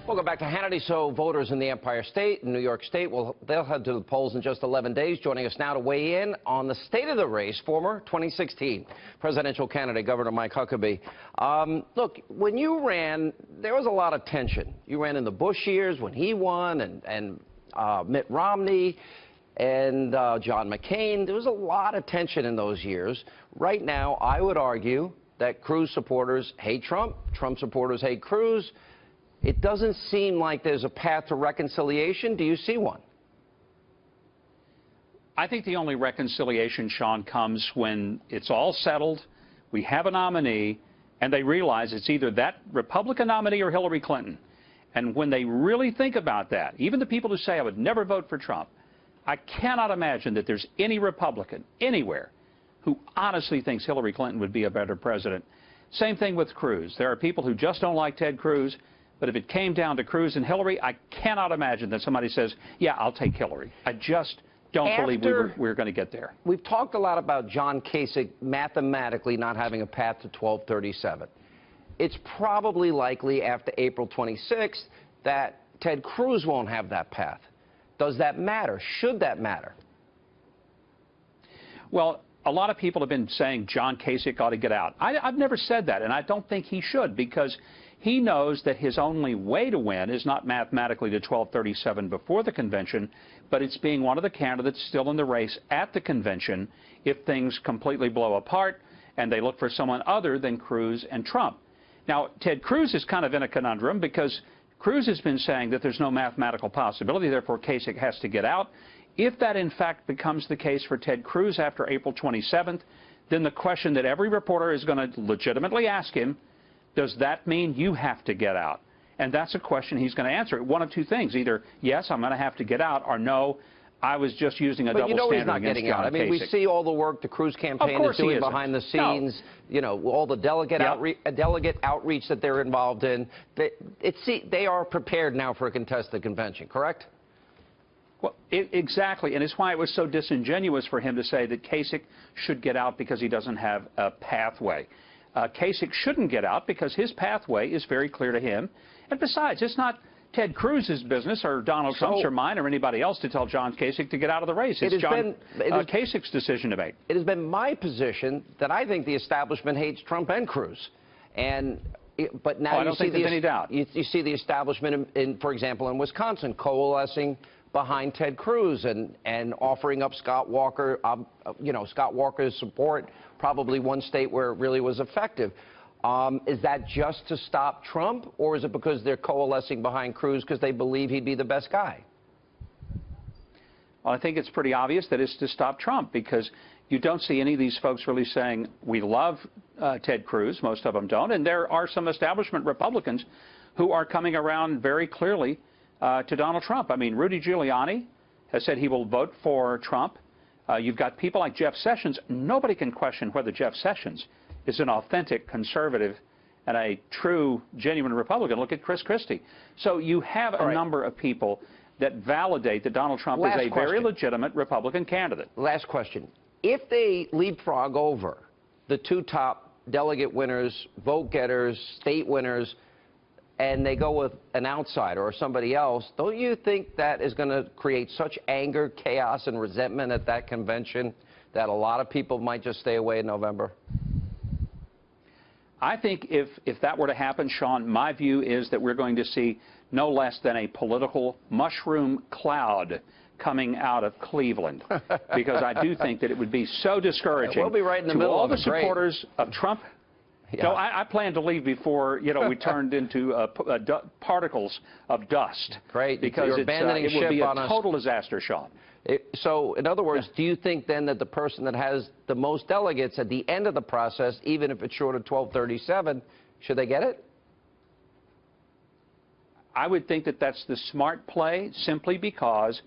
Welcome back to Hannity. So voters in the Empire State, in New York State, they'll head to the polls in just 11 days. Joining us now to weigh in on the state of the race, former 2016 presidential candidate, Governor Mike Huckabee. Look, when you ran, there was a lot of tension. You ran in the Bush years when he won, and Mitt Romney and John McCain. There was a lot of tension in those years. Right now, I would argue that Cruz supporters hate Trump, Trump supporters hate Cruz. It doesn't seem like there's a path to reconciliation. Do you see one? I think the only reconciliation, Sean, comes when it's all settled, we have a nominee, and they realize it's either that Republican nominee or Hillary Clinton. And when they really think about that, even the people who say I would never vote for Trump, I cannot imagine that there's any Republican anywhere who honestly thinks Hillary Clinton would be a better president. Same thing with Cruz. There are people who just don't like Ted Cruz. But if it came down to Cruz and Hillary, I cannot imagine that somebody says, yeah, I'll take Hillary. I just don't believe we're going to get there. We've talked a lot about John Kasich mathematically not having a path to 1237. It's probably likely after April 26th that Ted Cruz won't have that path. Does that matter? Should that matter? Well, a lot of people have been saying John Kasich ought to get out. I've never said that, and I don't think he should, because he knows that his only way to win is not mathematically to 1237 before the convention, but it's being one of the candidates still in the race at the convention if things completely blow apart and they look for someone other than Cruz and Trump. Now, Ted Cruz is kind of in a conundrum because Cruz has been saying that there's no mathematical possibility, therefore Kasich has to get out. If that, in fact, becomes the case for Ted Cruz after April 27th, then the question that every reporter is going to legitimately ask him, does that mean you have to get out? And that's a question he's going to answer. One of two things. Either, yes, I'm going to have to get out, or no, I was just using a double standard against John Kasich. But you know he's not getting out. I mean, we see all the work the Cruz campaign is doing behind the scenes. No. You know, all the delegate outreach that they're involved in. They are prepared now for a contested convention, correct? Well, exactly, and it's why it was so disingenuous for him to say that Kasich should get out because he doesn't have a pathway. Kasich shouldn't get out because his pathway is very clear to him. And besides, it's not Ted Cruz's business or Donald Trump's or mine or anybody else to tell John Kasich to get out of the race. It's John Kasich's decision to make. It has been my position that I think the establishment hates Trump and Cruz. But now I don't think there's any doubt. You see the establishment, for example, in Wisconsin, coalescing behind Ted Cruz and offering up Scott Walker, Scott Walker's support, probably one state where it really was effective. Is that just to stop Trump, or is it because they're coalescing behind Cruz because they believe he'd be the best guy? Well, I think it's pretty obvious that it's to stop Trump, because you don't see any of these folks really saying, we love Ted Cruz. Most of them don't. And there are some establishment Republicans who are coming around very clearly to Donald Trump. I mean, Rudy Giuliani has said he will vote for Trump. You've got people like Jeff Sessions. Nobody can question whether Jeff Sessions is an authentic conservative and a true, genuine Republican. Look at Chris Christie. So you have a number of people that validate that Donald Trump is a very legitimate Republican candidate. Last question. If they leapfrog over the two top delegate winners, vote getters, state winners, and they go with an outsider or somebody else, don't you think that is going to create such anger, chaos, and resentment at that convention that a lot of people might just stay away in November? I think if that were to happen, Sean, my view is that we're going to see no less than a political mushroom cloud coming out of Cleveland, because I do think that it would be so discouraging we'll be right in the to middle all of the supporters of Trump. Yeah. No, I plan to leave before, we turned into particles of dust. Great. Because it would be a total disaster, Sean. So, in other words, do you think then that the person that has the most delegates at the end of the process, even if it's short of 1237, should they get it? I would think that that's the smart play, simply because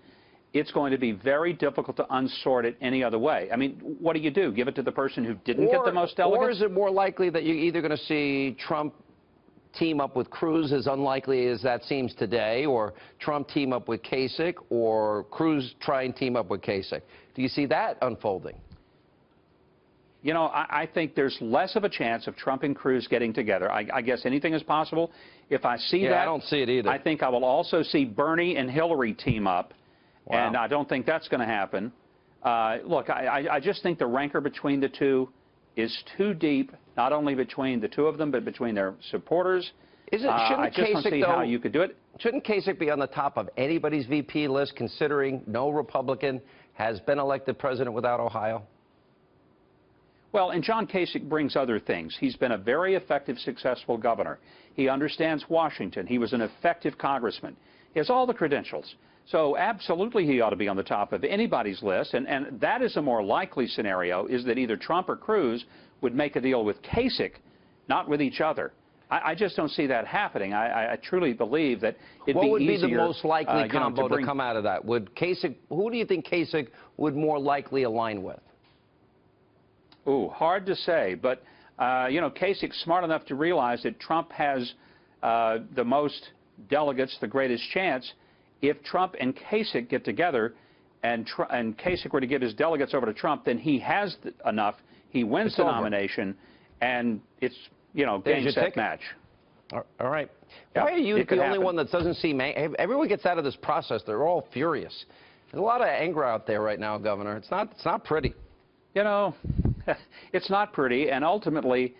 it's going to be very difficult to unsort it any other way. I mean, what do? Give it to the person who didn't get the most delegates? Or is it more likely that you're either going to see Trump team up with Cruz, as unlikely as that seems today, or Trump team up with Kasich, or Cruz try and team up with Kasich? Do you see that unfolding? You know, I think there's less of a chance of Trump and Cruz getting together. I guess anything is possible. If I see that, I don't see it either. I think I will also see Bernie and Hillary team up, Wow. and I don't think that's going to happen. Look, I just think the rancor between the two is too deep, not only between the two of them, but between their supporters. I just don't see how you could do it. Shouldn't Kasich be on the top of anybody's VP list, considering no Republican has been elected president without Ohio? Well, and John Kasich brings other things. He's been a very effective, successful governor. He understands Washington. He was an effective congressman. He has all the credentials. So absolutely he ought to be on the top of anybody's list. And that is a more likely scenario, is that either Trump or Cruz would make a deal with Kasich, not with each other. I just don't see that happening. I truly believe that it'd be easier. What would be the most likely combo to come out of that? Would Kasich, who do you think Kasich would more likely align with? Ooh, hard to say. But, you know, Kasich's smart enough to realize that Trump has the most delegates, the greatest chance. If Trump and Kasich get together and Kasich were to give his delegates over to Trump, then he has enough. He wins the nomination, and it's, you know, game, set, match. All right. Yeah, why are you the only one that doesn't seem angry? Everyone gets out of this process. They're all furious. There's a lot of anger out there right now, Governor. It's not pretty. You know, it's not pretty, and ultimately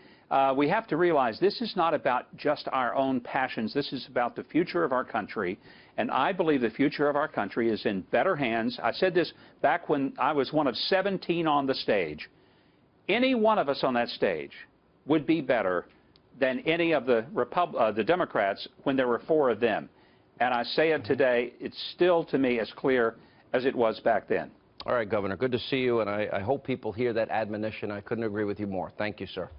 we have to realize this is not about just our own passions. This is about the future of our country, and I believe the future of our country is in better hands. I said this back when I was one of 17 on the stage. Any one of us on that stage would be better than any of the Democrats when there were 4 of them. And I say it today, it's still to me as clear as it was back then. All right, Governor, good to see you, and I hope people hear that admonition. I couldn't agree with you more. Thank you, sir.